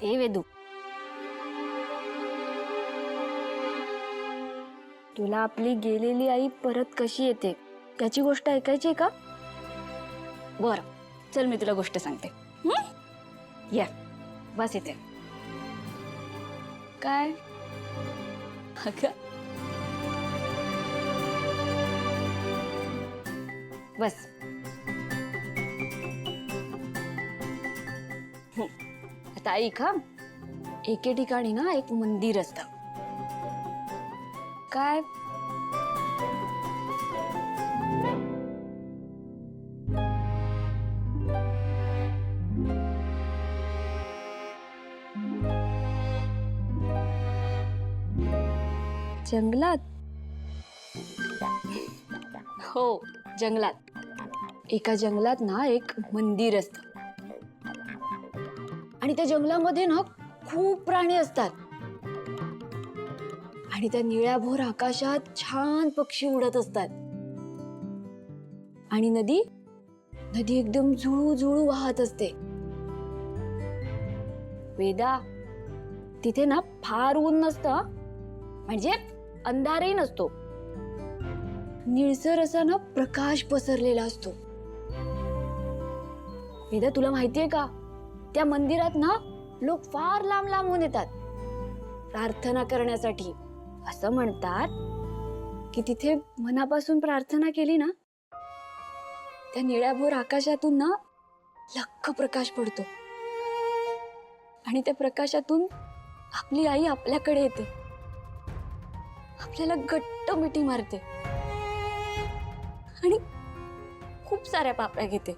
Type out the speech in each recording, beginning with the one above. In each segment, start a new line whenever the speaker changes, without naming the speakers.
ए वेदू, तुला आपली गेलेली आई परत कशी येते त्याची गोष्ट ऐकायची आहे का? बर, चल मी तुला गोष्ट सांगते. या बस इथे. काय अगं, बस. आता ऐक हा, एके ठिकाणी ना एक मंदिर असतं. काय जंगलात? हो, जंगलात. एका जंगलात ना एक मंदिर असतं आणि त्या जंगलामध्ये ना खूप प्राणी असतात आणि त्या निळ्याभोर आकाशात छान पक्षी उडत असतात आणि नदी नदी एकदम झुळू झुळू वाहत असते. वेदा, तिथे ना फार ऊन नसतं, म्हणजे अंधारही नसतो. निळसर असा ना प्रकाश पसरलेला असतो. वेदा, तुला माहितीये का, त्या मंदिरात ना लोक फार लांब लांबून येतात प्रार्थना करण्यासाठी. असं म्हणतात की तिथे मनापासून प्रार्थना केली ना, त्या निळ्याभोर आकाशातून ना लख्ख प्रकाश पडतो आणि त्या प्रकाशातून आपली आई आपल्याकडे येते, आपल्याला घट्ट मिठी मारते आणि खूप साऱ्या पापड्या घेते.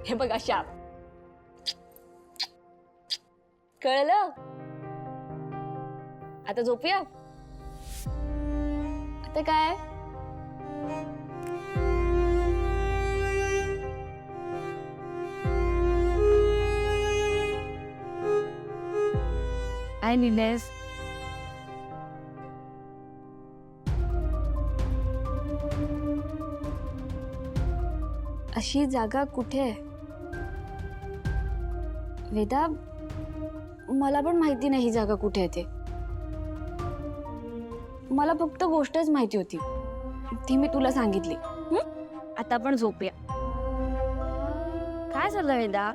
हे बघ अशा. कळलं? आता झोपूया. आता काय,
काय निलेस?
अशी जागा कुठे आहे वेदा? मला पण माहिती नाही ही जागा कुठे आहे ते. मला फक्त गोष्टच माहिती होती, ती मी तुला सांगितली.
आता पण झोपूया. काय झालं वेदा?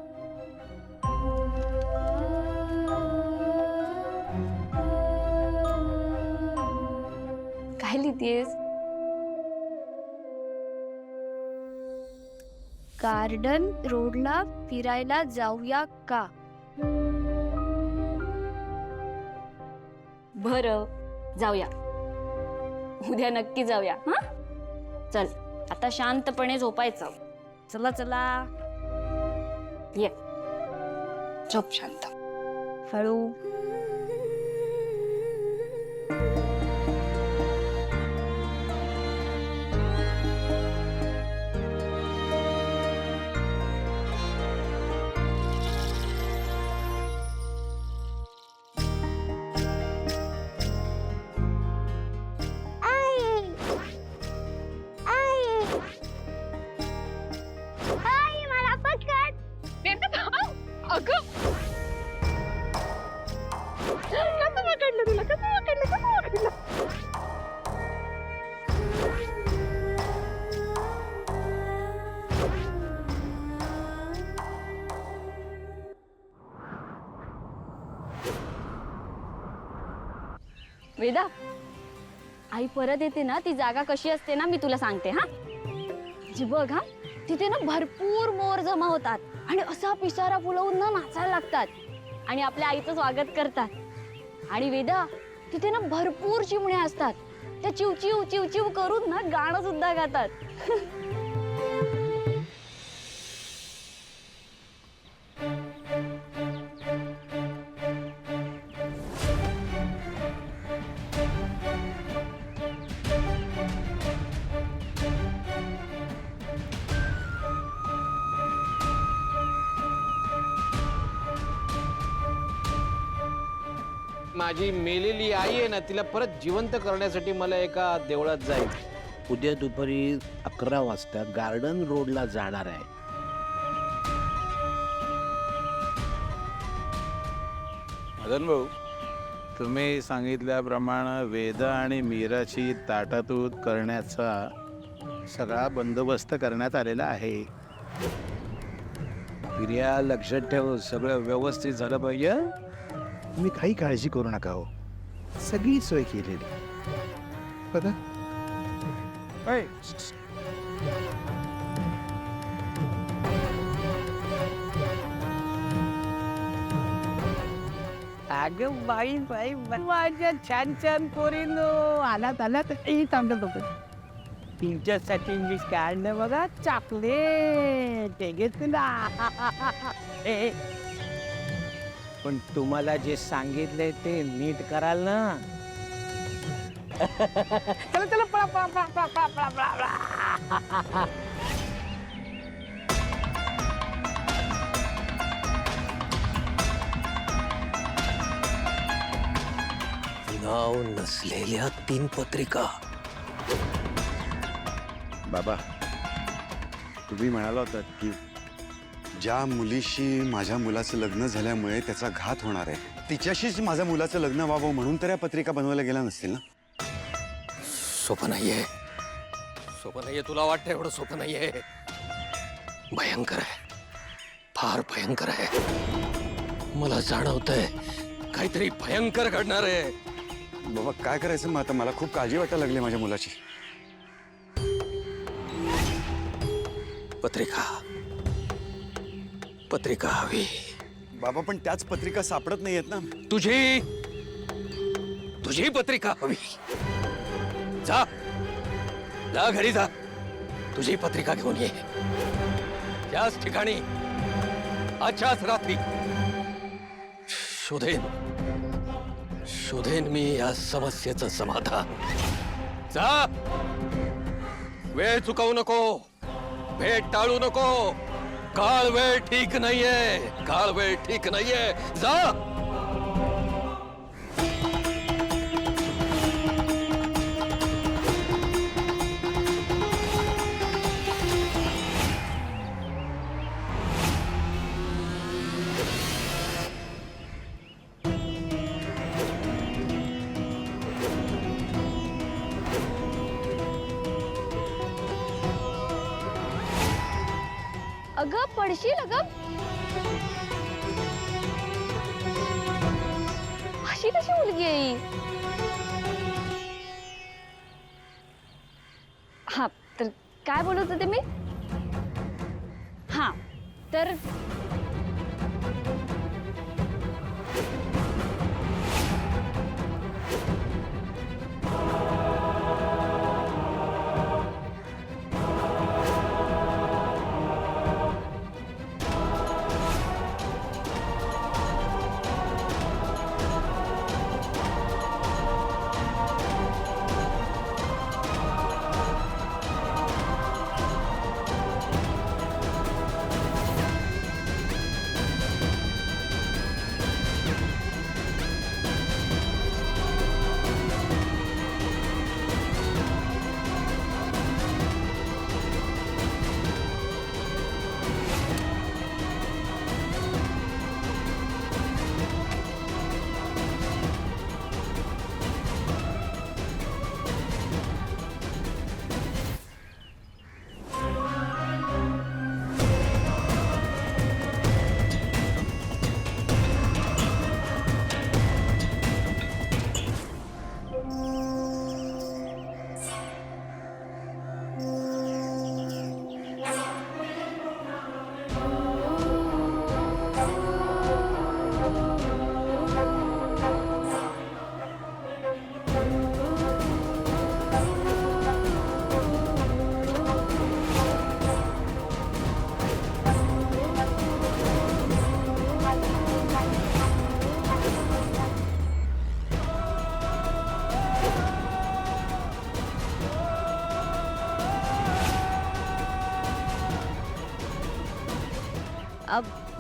काय लिहितेस?
गार्डन रोडला फिरायला जाऊया का?
बरं, जाऊया. उद्या नक्की जाऊया. हा, चल आता शांतपणे झोपायचं.
चला चला.
ये, झोप शांत.
हळू.
वेदा, आई परत येते ना, ती जागा कशी असते ना, मी तुला सांगते. हा, जी बघ हा, तिथे ना भरपूर मोर जमा होतात आणि असा पिसारा फुलवून ना नाचायला लागतात आणि आपल्या आईचं स्वागत करतात. आणि वेदा, तिथे ना भरपूर चिमण्या असतात, त्या चिवचिव चिवचिव करून ना गाणं सुद्धा गातात.
माझी मेलेली आई आहे ना, तिला परत जिवंत करण्यासाठी मला एका देवळात जायचं.
उद्या दुपारी 11 वाजता गार्डन रोडला जाणार आहे. मदन भाऊ, तुम्ही सांगितल्याप्रमाणे वेद आणि मीराची ताटातूट करण्याचा सगळा बंदोबस्त करण्यात आलेला आहे.
प्रिया, लक्षात ठेव, सगळं व्यवस्थित झालं पाहिजे.
तुम्ही काही काळजी करू नका हो, सगळी सोय केलेली बघा.
होय.
अगं बाई बाई बाई, माझ्या छान छान पोरीनो आलात आलात थांबलं बघ. तुमच्यासाठी मी काढलं बघा चॉकलेट, हे घेत ना. ए, पण तुम्हाला जे सांगितलंय ते नीट कराल ना. चला चला पळा पळा पळा पळा पळा पळा पळा.
नाव नसलेल्या 3 पत्रिका.
बाबा, तुम्ही म्हणाला होतात की ज्या मुलीशी माझ्या मुलाचं लग्न झाल्यामुळे त्याचा घात होणार आहे, तिच्याशीच माझ्या मुलाचं लग्न व्हावं म्हणून तर या पत्रिका बनवायला गेल्या नसतील ना?
सोपं नाहीये, सोपं नाहीये. तुला वाटतं एवढं सोपं नाहीये. भयंकर आहे, फार भयंकर आहे. मला जाणवतंय काहीतरी भयंकर घडणार आहे.
बाबा, काय करायचं मग आता? मला खूप काळजी वाटायला लागली माझ्या मुलाची.
पत्रिका, पत्रिका हवी.
बाबा, पण त्याच पत्रिका सापडत नाहीयेत ना.
तुझी तुझी पत्रिका हवी. जा जा, घरी जा, तुझी पत्रिका घेऊन ये. त्याच ठिकाणी आजच्याच रात्री शोधेन शोधेन मी या समस्येचं समाधान. जा, वेळ चुकवू नको, भेट टाळू नको. काळ वेळ ठीक नाहीये, काळ वेळ ठीक नाहीये. जा.
अगं पडशील अगं. अशी कशी मुलगी आहे ही? हा, तर काय बोलत होते मी? हा, तर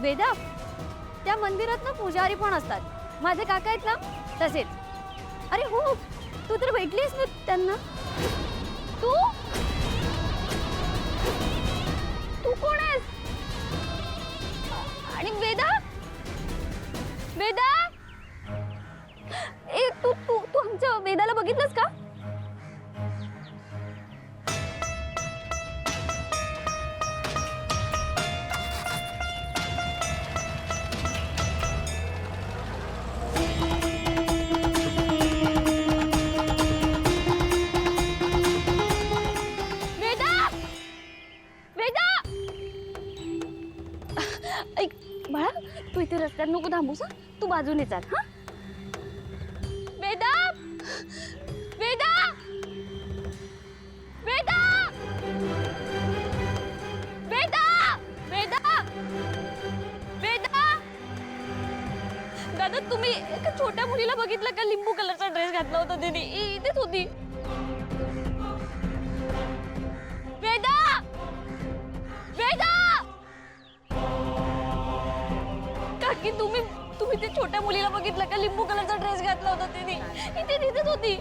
वेदा, त्या मंदिरात ना पुजारी पण असतात. माझे काका आहेत ना तसेच. अरे हो, तू तर भेटलीस ना त्यांना.
तू तू कोण आहेस? आणि वेदा, वेदा,
ऐक बाळा, तू इथे रस्त्यात नको थांबूस हं? तू बाजूने चाल हा. वेदा, वेदा, वेदा, वेदा, वेदा, वेदा. दादा, तुम्ही एका छोट्या मुलीला बघितलं का? लिंबू कलरचा ड्रेस घातला होता तिने, इथेच होती. वेदा, वेदा. काकी, तुम्ही त्या छोट्या मुलीला बघितलं का? लिंबू कलरचा ड्रेस घातला होता तिने, इथेच होती.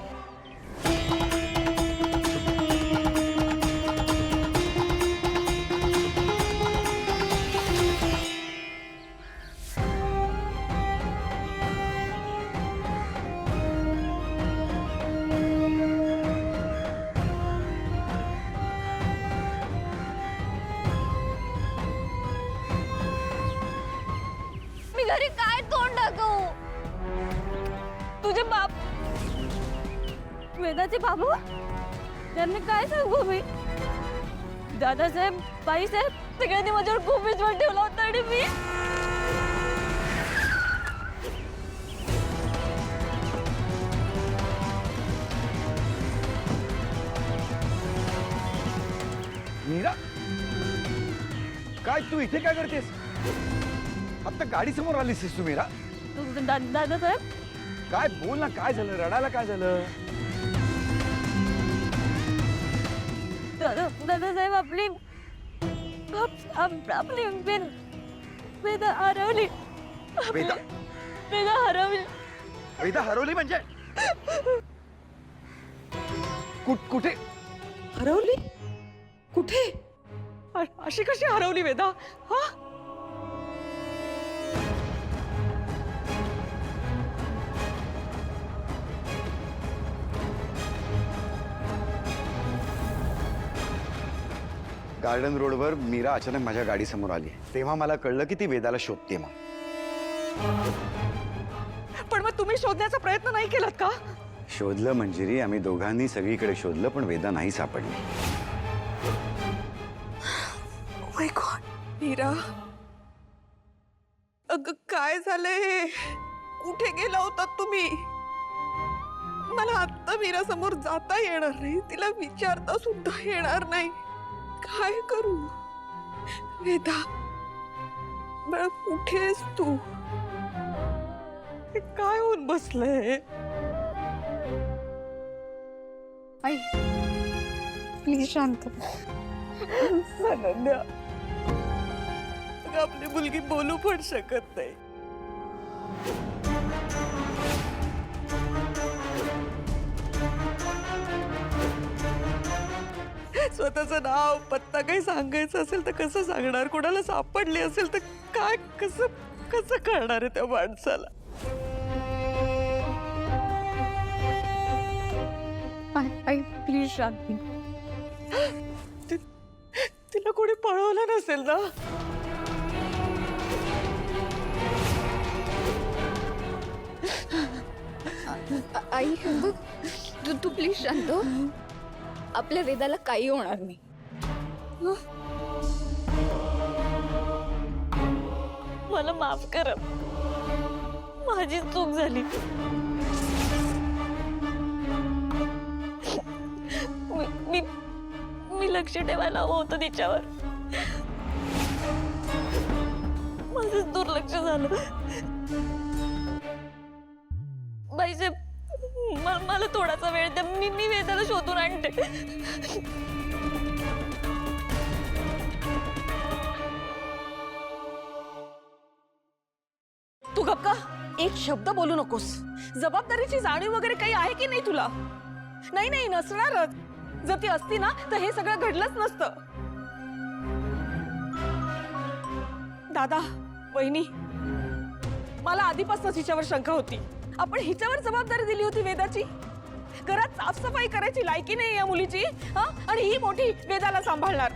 मी घरी काय तोंड दाखवू? तुझे बाप, वेदाचे बाबू, त्यांनी काय सांगू मी? दादासाहेब, बाईसाहेब सगळ्यांनी माझ्यावर खूप विश्वास ठेवला होता आणि मी
मीरा, काय तू इथे काय करतेस? आता गाडी समोर आलीस तू मीरा.
दादासाहेब,
काय बोल ना, काय झालं? रडायला काय झालं?
दादासाहेब, आपली वेदा हरवली.
वेदा?
वेदा हरवली.
वेदा हरवली म्हणजे कुठे
हरवली? कुठे? अशी कशी हरवली वेदा? हा?
गार्डन रोडवर मीरा अचानक माझ्या गाडी समोर आली. तेव्हा मला कळलं की ती वेदाला शोधते. मग
पण मग तुम्ही शोधण्याचा प्रयत्न नाही केलात का?
शोधलं मंजिरी, आम्ही दोघांनी सगळीकडे शोधलं, पण वेदा नाही सापडली.
माय गॉड, मीरा, अगं काय झालंय? कुठे गेला होता तुम्ही? मला आत्ता मीरा समोर जाता येणार नाही, तिला विचारता सुद्धा येणार नाही. काय करू? वेदा बाळा, कुठे आहेस तू? हे काय होऊन बसलंय?
आई प्लीज शांत.
अनन्या, अगं आपली मुलगी बोलू पण शकत नाही. स्वतःचं नाव पत्ता काही सांगायचं असेल तर कसं सांगणार? कोणाला सापडली असेल तर काय, कसं कळणार आहे त्या माणसाला?
आई प्लीज शांत.
तिला कोणी पळवलं नसेल ना?
आई बघ, तू प्लीज शांत हो. आपल्या वेदाला काही होणार नाही.
मला माफ कर, माझी चूक झाली. मी लक्ष ठेवायला हवं होतं तिच्यावर. माझं दुर्लक्ष झालं. बाईसाहेब, मला थोडासा वेळ द्या, मी वेदाला शोधून आणते.
तू गप्पा, एक शब्द बोलू नकोस. जबाबदारीची जाणीव वगैरे काही आहे की नाही तुला? नाही नसणारच. जर ती असती ना तर हे सगळं घडलंच नसतं. दादा, वहिनी, मला आधीपासूनच हिच्यावर शंका होती. आपण हिच्यावर जबाबदारी दिली होती वेदाची. घरात साफसफाई करायची लायकी नाही या मुलीची, हा? आणि ही मोठी वेदाला सांभाळणार.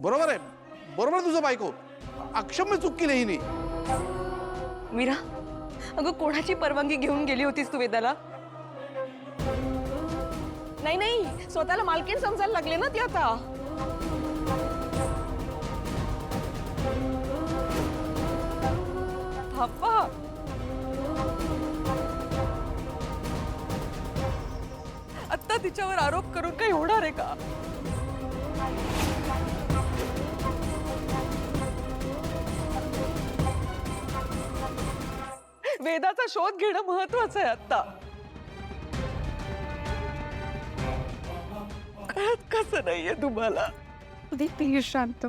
बरोबर आहे, बरोबर तुझं बायको. अक्षम्य चूक केली हिने.
मीरा, अगं कोणाची परवानगी घेऊन गेली होतीस तू वेदाला? नाही नाही, स्वतःला मालकीण समजायला लागले ना ती आता. थांबा. आता तिच्यावर आरोप करून काही होणार आहे का? वेदाचा शोध घेणं महत्वाचं आहे आता. कळत कसं नाहीये तुम्हाला? प्लीज शांत.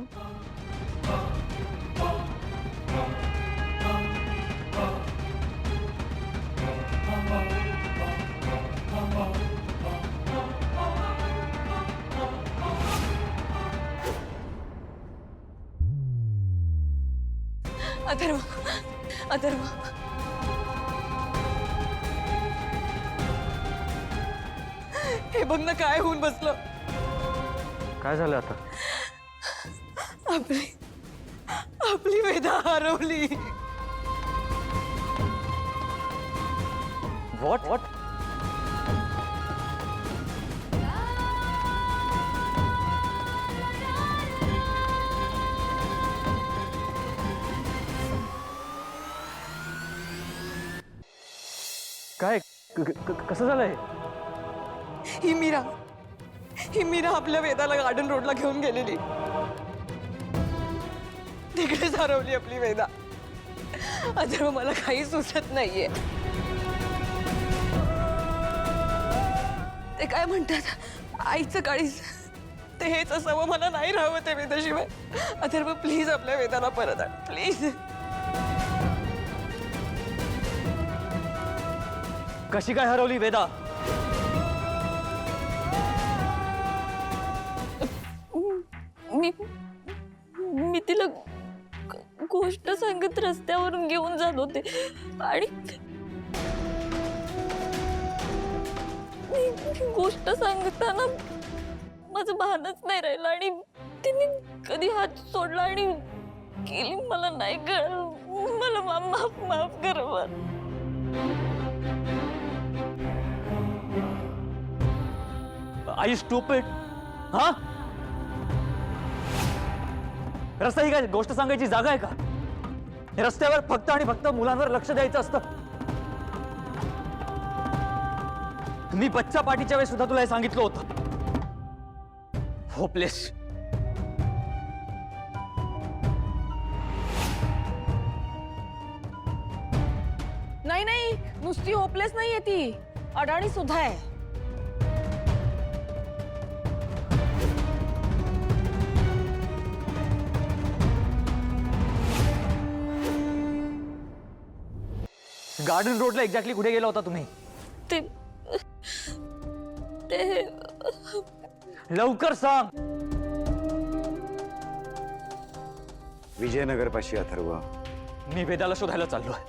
अथर्व, अथर्व, हे बघ ना काय होऊन बसलं.
काय झालं आता?
आपली आपली वेदा हरवली.
What what? काय कसं झालंय?
ही मीरा आपल्या वेदाला गार्डन रोडला घेऊन गेलेली. तिकडेच हरवली आपली वेदा. अथर्व, मला काही सुचत नाहीये. ते काय म्हणतात, आईचं काळीज, ते हेच असावं. मला नाही राहावं ते वेदाशिवाय. अथर्व, प्लीज आपल्या वेदाला परत आण, प्लीज.
कशी काय हरवली वेदा?
मी तिला गोष्ट सांगत रस्त्यावरून घेऊन जात होते आणि गोष्ट सांगताना माझं भानच नाही राहिलं आणि तिने कधी हात सोडला आणि गेली. मला नाही कळलं. मला माफ माफ कर.
आई स्टूपिड. हा, रस्ता ही काय गोष्ट सांगायची जागा आहे का? रस्त्यावर फक्त आणि फक्त मुलांवर लक्ष द्यायचं असतं. मी बच्चा पार्टीच्या वेळेस सुद्धा तुला हे सांगितलं होतं. होपलेस.
नाही नाही, नुसती होपलेस नाहीये ती, अडाणी सुद्धा आहे.
गार्डन रोडला एक्झॅक्टली कुठे गेला होता तुम्ही?
ते
लवकर सांग.
विजयनगर पाशी अथर्व.
मी वेदाला शोधायला चाललोय.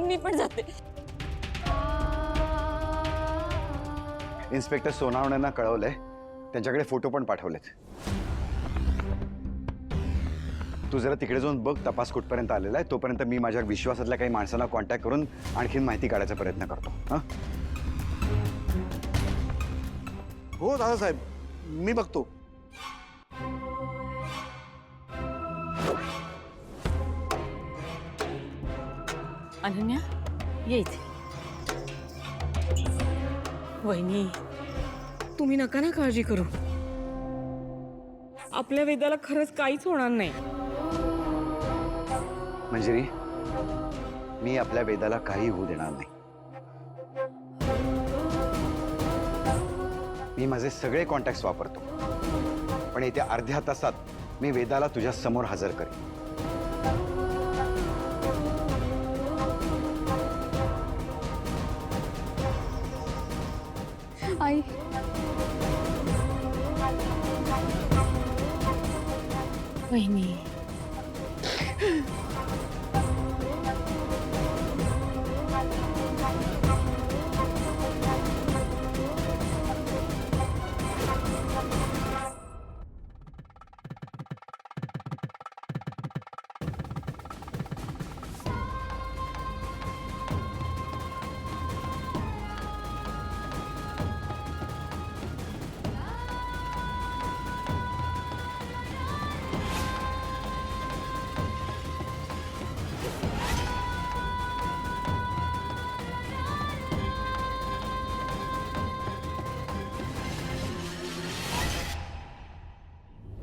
मी पण जाते.
इन्स्पेक्टर सोनावणेंना कळवलंय, त्यांच्याकडे फोटो पण पाठवलेत. तू जरा तिकडे जाऊन बघ तपास कुठपर्यंत आलेला आहे. तोपर्यंत मी माझ्या विश्वासातल्या काही माणसांना कॉन्टॅक्ट करून आणखीन माहिती काढायचा प्रयत्न करतो. हां,
हो दादासाहेब, मी बघतो.
अनन्या, ये इथे. वहिनी, तुम्ही नका ना काळजी करू. आपल्या वेदाला खरंच काहीच होणार नाही.
मंजिरी, मी आपल्या वेदाला काही होऊ देणार नाही. मी माझे सगळे कॉन्टॅक्ट्स वापरतो, पण येत्या अर्ध्या तासात मी वेदाला तुझ्या समोर हजर करेन.
आई,
वहिनी,